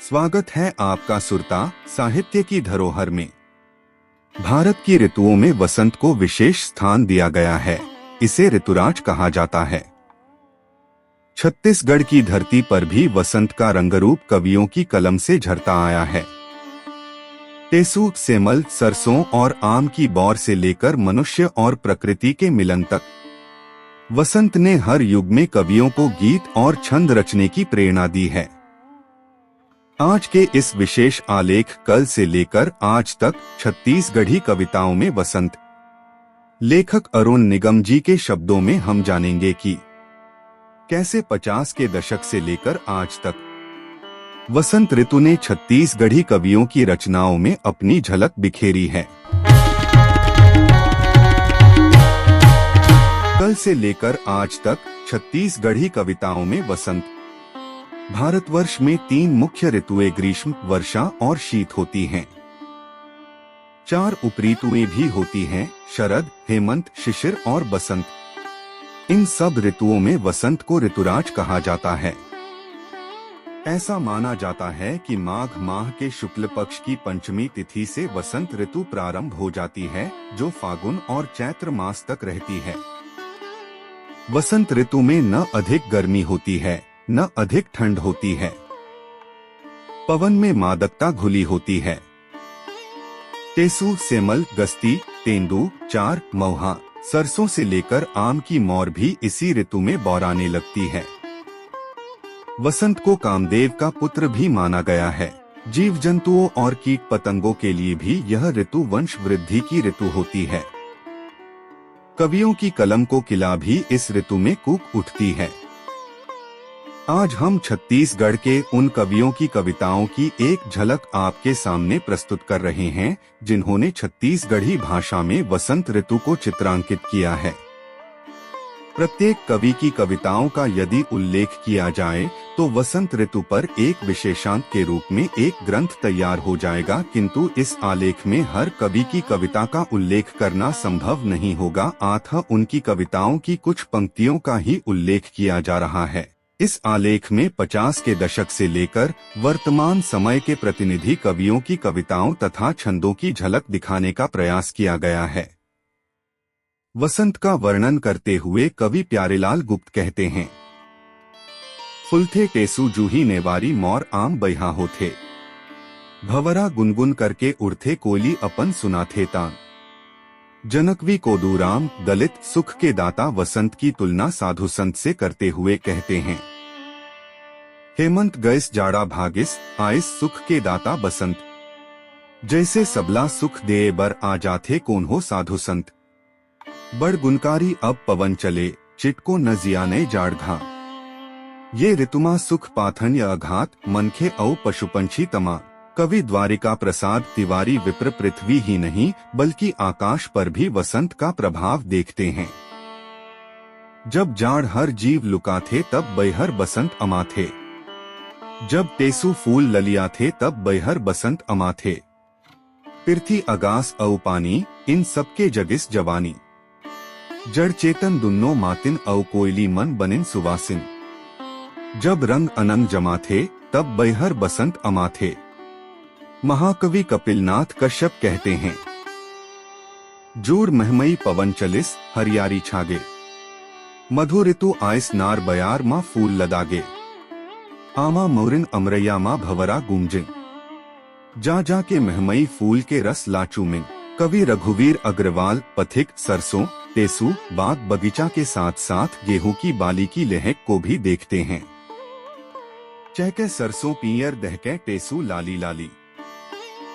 स्वागत है आपका सुरता साहित्य की धरोहर में। भारत की ऋतुओं में वसंत को विशेष स्थान दिया गया है। इसे ऋतुराज कहा जाता है। छत्तीसगढ़ की धरती पर भी वसंत का रंगरूप कवियों की कलम से झरता आया है। टेसू, सेमल, सरसों और आम की बौर से लेकर मनुष्य और प्रकृति के मिलन तक वसंत ने हर युग में कवियों को गीत और छंद रचने की प्रेरणा दी है। आज के इस विशेष आलेख कल से लेकर आज तक छत्तीसगढ़ी कविताओं में वसंत, लेखक अरुण निगम जी के शब्दों में हम जानेंगे कि कैसे 50 के दशक से लेकर आज तक वसंत ऋतु ने छत्तीसगढ़ी कवियों की रचनाओं में अपनी झलक बिखेरी है। कल से लेकर आज तक छत्तीसगढ़ी कविताओं में वसंत। भारतवर्ष में 3 मुख्य ऋतुएं ग्रीष्म, वर्षा और शीत होती हैं। 4 उपऋतुएं भी होती हैं, शरद, हेमंत, शिशिर और बसंत। इन सब ऋतुओं में वसंत को ऋतुराज कहा जाता है। ऐसा माना जाता है कि माघ माह के शुक्ल पक्ष की पंचमी तिथि से वसंत ऋतु प्रारंभ हो जाती है, जो फागुन और चैत्र मास तक रहती है। वसंत ऋतु में न अधिक गर्मी होती है, न अधिक ठंड होती है। पवन में मादकता घुली होती है। टेसू, सेमल, गस्ती, तेंदू, चार, महुआ, सरसों से लेकर आम की मौर भी इसी ऋतु में बौराने लगती है। वसंत को कामदेव का पुत्र भी माना गया है। जीव जंतुओं और कीट पतंगों के लिए भी यह ऋतु वंश वृद्धि की ऋतु होती है। कवियों की कलम को किला भी इस ऋतु में कूक उठती है। आज हम छत्तीसगढ़ के उन कवियों की कविताओं की एक झलक आपके सामने प्रस्तुत कर रहे हैं, जिन्होंने छत्तीसगढ़ी भाषा में वसंत ऋतु को चित्रांकित किया है। प्रत्येक कवि की कविताओं का यदि उल्लेख किया जाए तो वसंत ऋतु पर एक विशेषांक के रूप में एक ग्रंथ तैयार हो जाएगा, किंतु इस आलेख में हर कवि की कविता का उल्लेख करना संभव नहीं होगा, अतः उनकी कविताओं की कुछ पंक्तियों का ही उल्लेख किया जा रहा है। इस आलेख में 50 के दशक से लेकर वर्तमान समय के प्रतिनिधि कवियों की कविताओं तथा छंदों की झलक दिखाने का प्रयास किया गया है। वसंत का वर्णन करते हुए कवि प्यारेलाल गुप्त कहते हैं, फुलथे टेसू जूही नेवारी मोर आम बहिहा होथे, भंवरा गुनगुन करके उड़थे कोयली अपन सुनाथे तान। जनकवी कोदूराम दलित सुख के दाता वसंत की तुलना साधु संत से करते हुए कहते हैं, हेमंत गैस जाड़ा भागिस आइस सुख के दाता बसंत, जैसे सबला सुख दे बर आ जाथे कौन हो साधु संत। बड़ गुनकारी अब पवन चले चिटको न जियाने जाड़ घा, ये ऋतुमा सुख पाथन या अघात मनखे औ पशुपंछी तमा। कवि द्वारिका प्रसाद तिवारी विप्र पृथ्वी ही नहीं बल्कि आकाश पर भी वसंत का प्रभाव देखते हैं। जब जाड़ हर जीव लुका थे तब बैहर बसंत अमा थे, जब टेसू फूल ललिया थे तब बैहर बसंत अमा थे। पृथ्वी आगास औ पानी इन सबके जगिस जवानी, जड़ चेतन दुन्नो मातिन औ कोयली मन बनिन सुवासिन। जब रंग अनंग जमा थे तब बैहर बसंत अमा थे। महाकवि कपिलनाथ कश्यप कहते हैं, जूड़ महमई पवन चलिस हरियारी छागे, मधु ऋतु आइस नार बयार माँ फूल लदागे। आमा मोरिन अमरैया माँ भंवरा गूंजिन, जा जा के महमई फूल के रस लाचू में। कवि रघुवीर अग्रवाल पथिक सरसों, टेसू, बाग बगीचा के साथ साथ गेहूं की बाली की लहक को भी देखते हैं। चहके सरसों पियर दहके टेसू लाली लाली,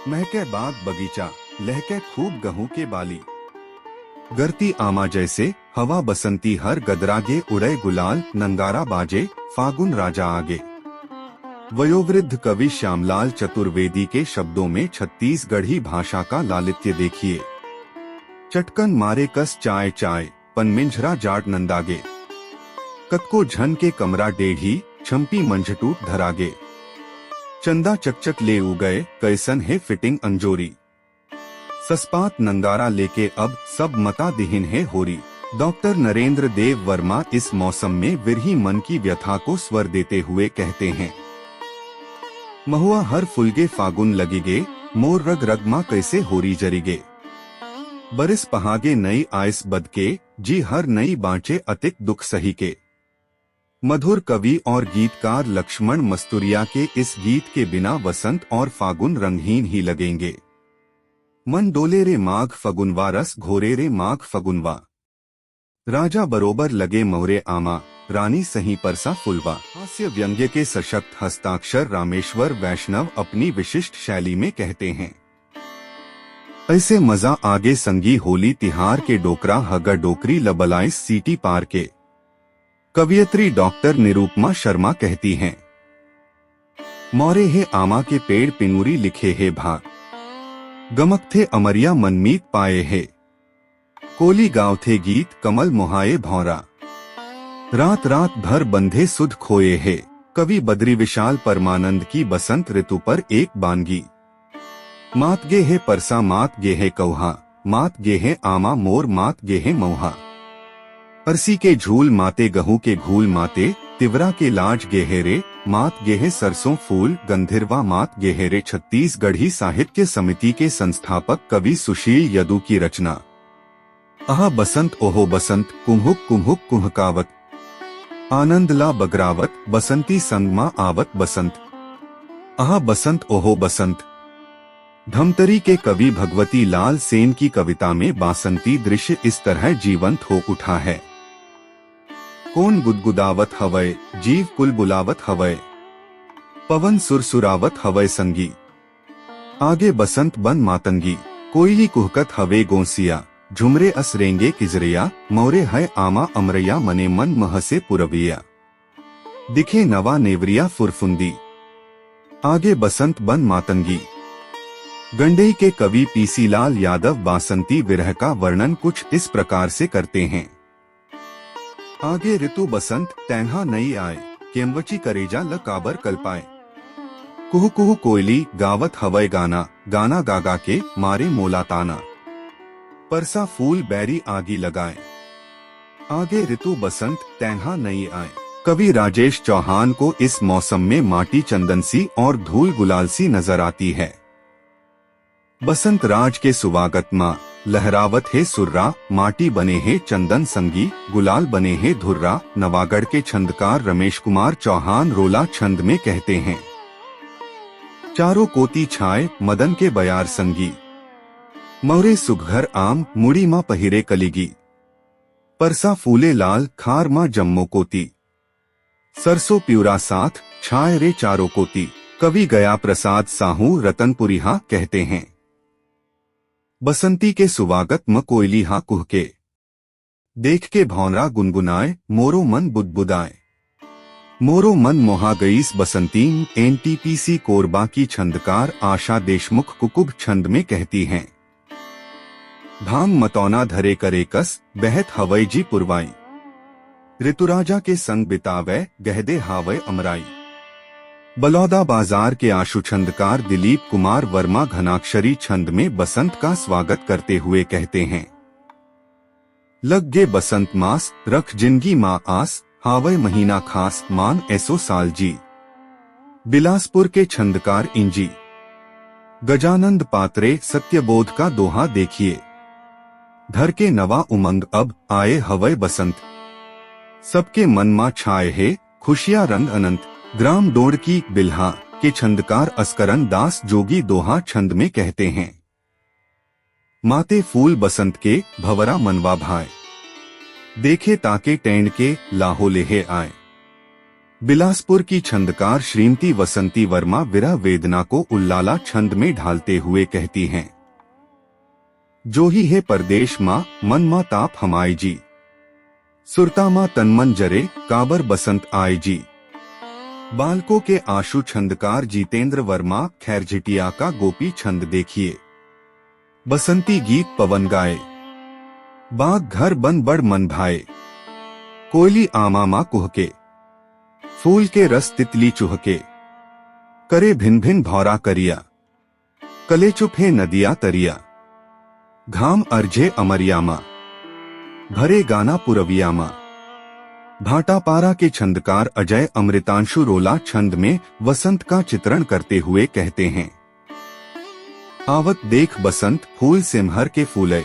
महके बाग बगीचा लहके खूब गहूं के बाली। गरती आमा जैसे हवा बसंती हर गदरागे उड़े गुलाल नंगारा बाजे फागुन राजा आगे। वयोवृद्ध कवि श्यामलाल चतुर्वेदी के शब्दों में छत्तीसगढ़ी भाषा का लालित्य देखिए। चटकन मारे कस चाय चाय पनमिंझरा जाट नंदागे, कतको झन के कमरा डेढ़ी छम्पी मंझटूट धरागे। चंदा चकचक ले उगए कैसन है फिटिंग अंजोरी, सस्पात नंगारा लेके अब सब मता दिहिन है होरी। डॉक्टर नरेंद्र देव वर्मा इस मौसम में विरही मन की व्यथा को स्वर देते हुए कहते हैं, महुआ हर फुलगे फागुन लगिगे, मोर रग रगमा कैसे होरी जरिगे। बरिस पहागे नई आयस बदके, जी हर नई बाँचे अतिक दुख सही के। मधुर कवि और गीतकार लक्ष्मण मस्तुरिया के इस गीत के बिना वसंत और फागुन रंगहीन ही लगेंगे। मन डोले रे माघ फगुनवा, रस घोरे रे माघ फगुनवा। राजा बरोबर लगे मोरे आमा, रानी सही परसा फुलवा। हास्य व्यंग्य के सशक्त हस्ताक्षर रामेश्वर वैष्णव अपनी विशिष्ट शैली में कहते हैं। ऐसे मजा आगे संगी होली तिहार के, डोकरा हगर डोकरी लबलाइस सीटी पार के। कवियत्री डॉक्टर निरूपमा शर्मा कहती हैं, मोरे हे आमा के पेड़ पिनुरी लिखे है भाग, गमक थे अमरिया मनमीत पाए है। कोली गाँव थे गीत कमल मोहाए भौरा, रात रात भर बंधे सुध खोए है। कवि बद्री विशाल परमानंद की बसंत ऋतु पर एक बानगी। मात गे है परसा मात गे है कौहा, मात गे है आमा मोर मात गे है मौहा। अरसी के झूल माते गहू के घूल माते, तिवरा के लाज गेहरे मात गेहे सरसों फूल गंधर्वा मात गेहरे। छत्तीसगढ़ी साहित्य समिति के संस्थापक कवि सुशील यदु की रचना। आह बसंत ओहो बसंत, कुम्हुक कुम्हुक कुहकावत, आनंद ला बगरावत, बसंती संगमा आवत बसंत। आह बसंत ओहो बसंत। धमतरी के कवि भगवती लाल सेन की कविता में बासंती दृश्य इस तरह जीवंत हो उठा है। कौन गुदगुदावत हवय, जीव कुल बुलावत हवय, पवन सुरसुरावत हवय संगी। आगे बसंत बन मातंगी, कोयली कुहकत हवे गोंसिया, झुमरे असरेंगे किजरिया, मोरे है आमा अमरैया मने मन महसे पुरविया। दिखे नवा नेवरिया फुरफुंदी, आगे बसंत बन मातंगी। गंडई के कवि पीसी लाल यादव बासंती विरह का वर्णन कुछ इस प्रकार से करते हैं। आगे ऋतु बसंत तैन्हा नई आए, केम्वची करेजा ल काबर कल्पाए। कुहू कुहू कोयली गावत हवय गाना, गाना गागा के मारे मोला ताना। परसा फूल बैरी आगी लगाए, आगे ऋतु बसंत तैन्हा नई आए। कवि राजेश चौहान को इस मौसम में माटी चंदनसी और धूल गुलालसी नजर आती है। बसंत राज के सुवागत माँ, लहरावत है सुर्रा, माटी बने है चंदन संगी, गुलाल बने है धुर्रा। नवागढ़ के छंदकार रमेश कुमार चौहान रोला छंद में कहते हैं, चारों कोती छाए मदन के बयार संगी, मौरे सुघर आम मुड़ी माँ पहिरे कलिगी। परसा फूले लाल खार माँ जम्मो कोती, सरसों प्यूरा साथ छाए रे चारों कोती। कवि गया प्रसाद साहू रतनपुरिहा कहते हैं, बसंती के सुवागत म कोयली हा कुहके, देख के भौंरा गुनगुनाए मोरो मन बुदबुदाए। मोरो मन मोहा गईस बसंतीम। एनटीपीसी कोरबा की छंदकार आशा देशमुख कुकुब छंद में कहती हैं, भांग मतौना धरे करे कस, बहत हवई जी पुरवाई। ऋतुराजा के संग बितावे गहदे हावय अमराई। बलौदा बाजार के आशु छंदकार दिलीप कुमार वर्मा घनाक्षरी छंद में बसंत का स्वागत करते हुए कहते हैं, लग गे बसंत मास, रख जिंदगी माँ आस, हावय महीना खास, मान ऐसो साल जी। बिलासपुर के छंदकार इंजी गजानंद पात्रे सत्यबोध का दोहा देखिए, धर के नवा उमंग अब आए हवय बसंत, सबके मन माँ छाए है खुशियां रंग अनंत। ग्राम डोड़ की बिल्हा के छंदकार अस्करन दास जोगी दोहा छंद में कहते हैं, माते फूल बसंत के भवरा मनवा भाए, देखे ताके टेंड के लाहो लेहे आए। बिलासपुर की छंदकार श्रीमती वसंती वर्मा विरह वेदना को उल्लाला छंद में ढालते हुए कहती हैं, जो ही है परदेश माँ मन माँ ताप हमाई जी, सुरता माँ तनमन जरे काबर बसंत आए जी। बालकों के आशु छंदकार जितेंद्र वर्मा खैरझिटिया का गोपी छंद देखिए, बसंती गीत पवन गाए, बाग घर बन बड़ मन भाए। कोयली आमा माँ कुहके, फूल के रस तितली चुहके, करे भिन भिन भौरा करिया, कले चुप है नदिया तरिया। घाम अर्झे अमरियामा, भरे गाना पुरवियामा, भाटापारा के छंदकार अजय अमृतांशु रोला छंद में वसंत का चित्रण करते हुए कहते हैं। आवत देख बसंत फूल सिमहर के फूले,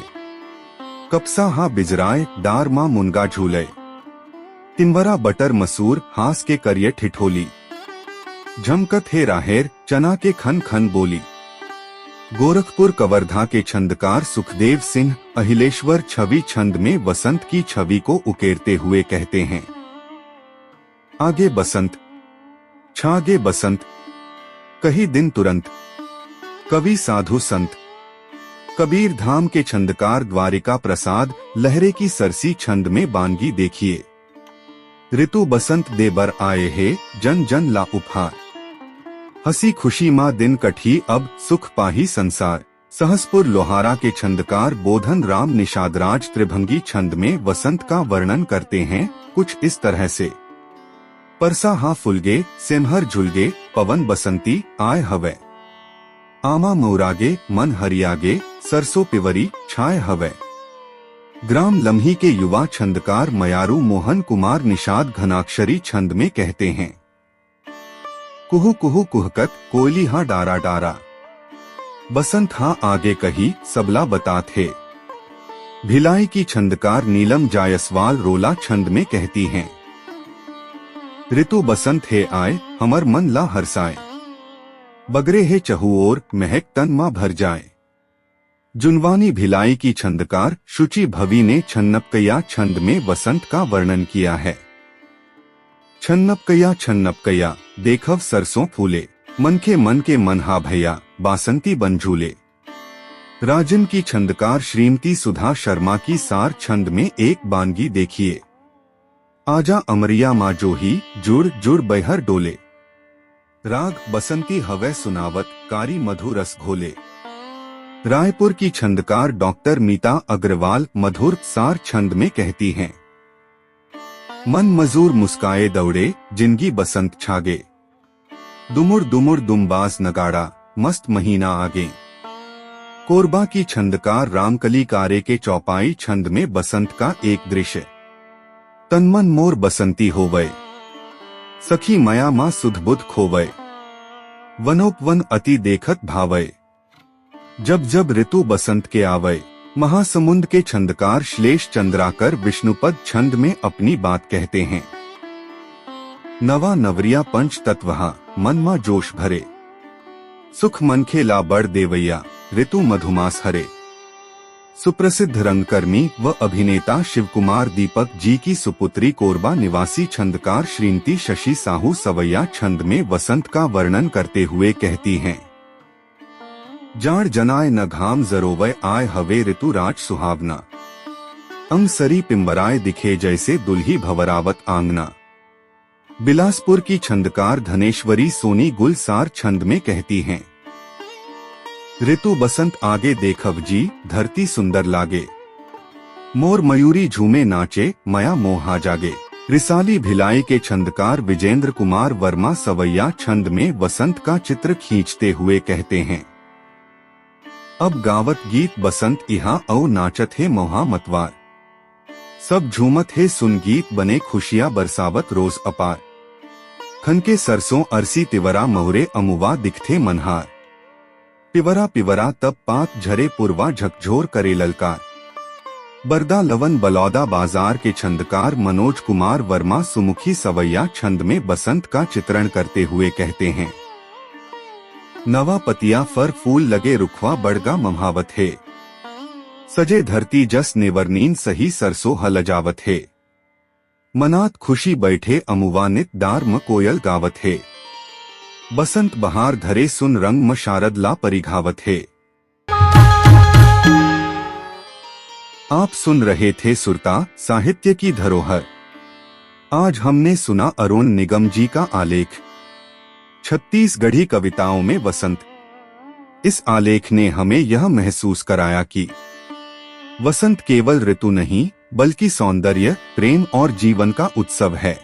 कपसा हा बिजराय डार मां मुनगा झूले, तिनवरा बटर मसूर हास के करिए ठिठोली, झमकत है राहेर चना के खन खन बोली। गोरखपुर कवर्धा के छंदकार सुखदेव सिंह अहिलेश्वर छवि छंद में वसंत की छवि को उकेरते हुए कहते हैं। आगे बसंत छागे बसंत, कही दिन तुरंत, कवि साधु संत। कबीर धाम के छंदकार द्वारिका प्रसाद लहरे की सरसी छंद में बानगी देखिए। ऋतु बसंत दे बर आए है जन जन ला उपहार, हंसी खुशी माँ दिन कठी अब सुख पाही संसार। सहसपुर लोहारा के छंदकार बोधन राम निषादराज त्रिभंगी छंद में वसंत का वर्णन करते हैं कुछ इस तरह से। परसा हा फुलगे सिमहर झुलगे पवन बसंती आय हवे, आमा मोरागे मन हरियागे सरसों पिवरी छाए हवे। ग्राम लम्ही के युवा छंदकार मयारू मोहन कुमार निषाद घनाक्षरी छंद में कहते हैं। कुहू कुहू कुहकत कोयली हा डारा डारा, बसंत हा आगे कही सबला बतात है। भिलाई की छंदकार नीलम जायसवाल रोला छंद में कहती हैं। ऋतु बसंत है आए हमर मन ला हरसाए, बगरे है चहुओर महक तन मां भर जाए। जुनवानी भिलाई की छंदकार शुचि भवी ने छन्नपकैया छंद में वसंत का वर्णन किया है। छन्नपकैया देखव सरसों फूले, मन के मन हा भैया बासंती बन झूले। राजन की छंदकार श्रीमती सुधा शर्मा की सार छंद में एक बानगी देखिए। आजा अमरिया माँ जोही जुड़ जुड़ बहर डोले, राग बसंती हवै सुनावत कारी मधु रस घोले। रायपुर की छंदकार डॉक्टर मीता अग्रवाल मधुर सार छंद में कहती हैं। मन मजूर मुस्काए दौड़े जिंदगी बसंत छागे, दुमुड़ दुमुड़ दुमबाज नगाड़ा मस्त महीना आगे। कोरबा की छंदकार रामकली कारे के चौपाई छंद में बसंत का एक दृश्य। तनमन मोर बसंती होवै, सखी मया माँ सुधबुध खोवै, वनोपवन अति देखत भावै, जब जब ऋतु बसंत के आवै। महासमुंद के छंदकार श्लेष चंद्राकर विष्णुपद छंद में अपनी बात कहते हैं। नवा नवरिया पंच तत्वहा मन मा जोश भरे, सुख मनखे ला बड़ देवैया ऋतु मधुमास हरे। सुप्रसिद्ध रंगकर्मी व अभिनेता शिवकुमार दीपक जी की सुपुत्री कोरबा निवासी छंदकार श्रीमती शशि साहू सवैया छंद में वसंत का वर्णन करते हुए कहती हैं। जाड़ जनाए न घाम जरोवय आय हवे ऋतु राज सुहावना, अंग सरी पिंबराए दिखे जैसे दुल्ही भवरावत आंगना। बिलासपुर की छंदकार धनेश्वरी सोनी गुलसार छंद में कहती हैं। ऋतु बसंत आगे देखव जी धरती सुंदर लागे, मोर मयूरी झूमे नाचे मया मोहा जागे। रिसाली भिलाई के छंदकार विजेंद्र कुमार वर्मा सवैया छंद में वसंत का चित्र खींचते हुए कहते हैं। अब गावत गीत बसंत इहा औ नाचत है मोहा मतवार, सब झूमत है सुन गीत बने खुशियां बरसावत रोज अपार। खन के सरसों अरसी तिवरा मोहरे अमुवा दिखथे मनहार, पिवरा पिवरा तब पात झरे पुरवा झकझोर करे ललकार। बरदा लवन बलौदा बाजार के छंदकार मनोज कुमार वर्मा सुमुखी सवैया छंद में बसंत का चित्रण करते हुए कहते हैं। नवा पतिया फर फूल लगे रुखवा बड़गा मम्हावत है, सजे धरती जस निवर्नीन सही सरसों हलजावत है। मनात खुशी बैठे अमुवा नित डार म कोयल गावत है, बसंत बहार धरे सुन रंग म शारद ला परिघावत है। आप सुन रहे थे सुरता साहित्य की धरोहर। आज हमने सुना अरुण निगम जी का आलेख छत्तीसगढ़ी कविताओं में वसंत। इस आलेख ने हमें यह महसूस कराया कि वसंत केवल ऋतु नहीं बल्कि सौंदर्य, प्रेम और जीवन का उत्सव है।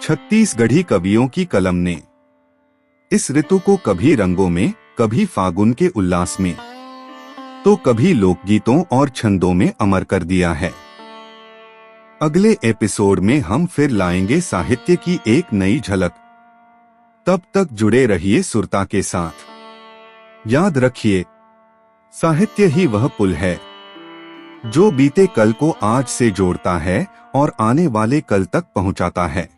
छत्तीसगढ़ी कवियों की कलम ने इस ऋतु को कभी रंगों में, कभी फागुन के उल्लास में, तो कभी लोकगीतों और छंदों में अमर कर दिया है। अगले एपिसोड में हम फिर लाएंगे साहित्य की एक नई झलक। तब तक जुड़े रहिए सुरता के साथ। याद रखिए, साहित्य ही वह पुल है जो बीते कल को आज से जोड़ता है और आने वाले कल तक पहुंचाता है।